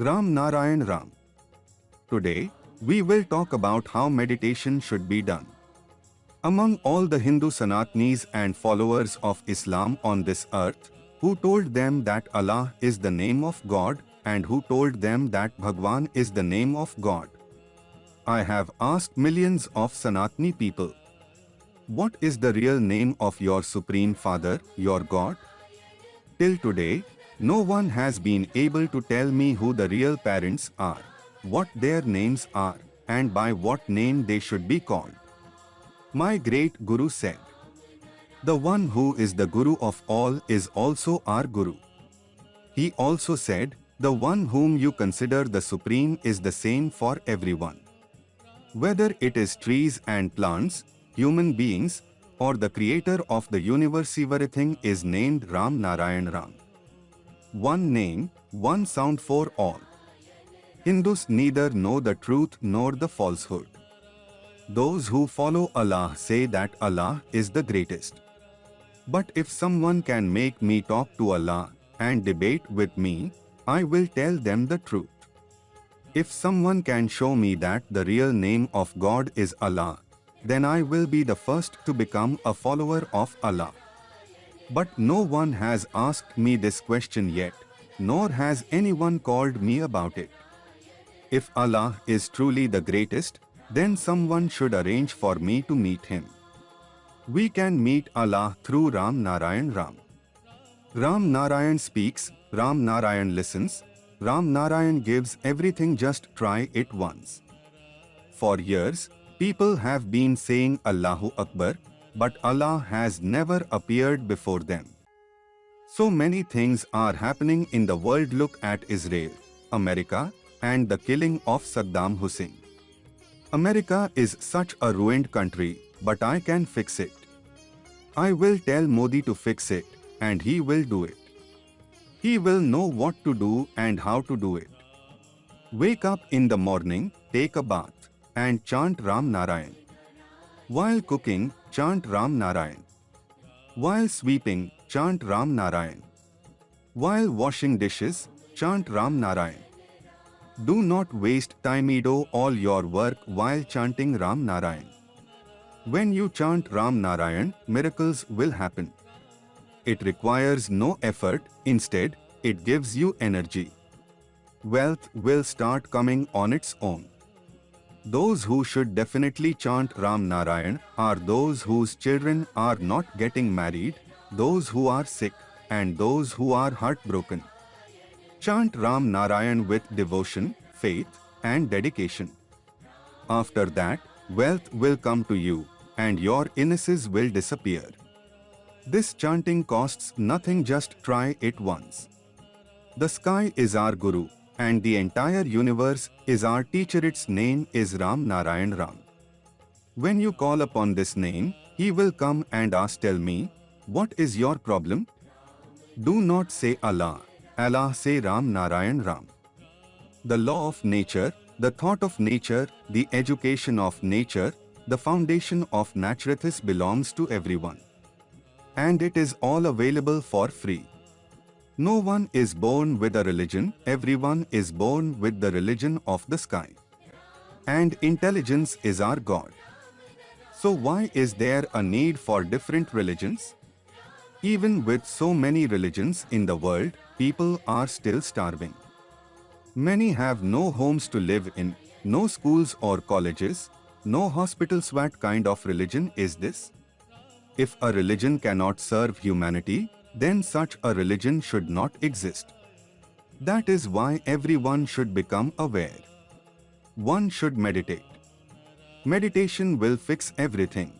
Ram Narayan Ram. Today, we will talk about how meditation should be done. Among all the Hindu Sanatanis and followers of Islam on this earth, who told them that Allah is the name of God and who told them that Bhagwan is the name of God? I have asked millions of Sanatani people, what is the real name of your Supreme Father, your God? Till today, no one has been able to tell me who the real parents are, what their names are, and by what name they should be called. My great Guru said, the one who is the Guru of all is also our Guru. He also said, the one whom you consider the Supreme is the same for everyone. Whether it is trees and plants, human beings, or the creator of the universe, everything is named Ram Narayan Ram. One name, one sound for all. Hindus neither know the truth nor the falsehood. Those who follow Allah say that Allah is the greatest. But if someone can make me talk to Allah and debate with me, I will tell them the truth. If someone can show me that the real name of God is Allah, then I will be the first to become a follower of Allah. But no one has asked me this question yet, nor has anyone called me about it. If Allah is truly the greatest, then someone should arrange for me to meet Him. We can meet Allah through Ram Narayan Ram. Ram Narayan speaks, Ram Narayan listens, Ram Narayan gives everything, just try it once. For years, people have been saying Allahu Akbar, but Allah has never appeared before them. So many things are happening in the world. Look at Israel, America, and the killing of Saddam Hussein. America is such a ruined country, but I can fix it. I will tell Modi to fix it, and he will do it. He will know what to do and how to do it. Wake up in the morning, take a bath, and chant Ram Narayan. While cooking, chant Ram Narayan. While sweeping, chant Ram Narayan. While washing dishes, chant Ram Narayan. Do not waste time. Do all your work while chanting Ram Narayan. When you chant Ram Narayan, miracles will happen. It requires no effort, instead, it gives you energy. Wealth will start coming on its own. Those who should definitely chant Ram Narayan are those whose children are not getting married, those who are sick, and those who are heartbroken. Chant Ram Narayan with devotion, faith, and dedication. After that, wealth will come to you, and your illnesses will disappear. This chanting costs nothing, just try it once. The sky is our Guru, and the entire universe is our teacher. Its name is Ram Narayan Ram. When you call upon this name, he will come and ask, tell me, what is your problem? Do not say Allah. Allah, say Ram Narayan Ram. The law of nature, the thought of nature, the education of nature, the foundation of naturopaths belongs to everyone. And it is all available for free. No one is born with a religion, everyone is born with the religion of the sky. And intelligence is our God. So why is there a need for different religions? Even with so many religions in the world, people are still starving. Many have no homes to live in, no schools or colleges, no hospitals. What kind of religion is this? If a religion cannot serve humanity, then such a religion should not exist. That is why everyone should become aware. One should meditate. Meditation will fix everything.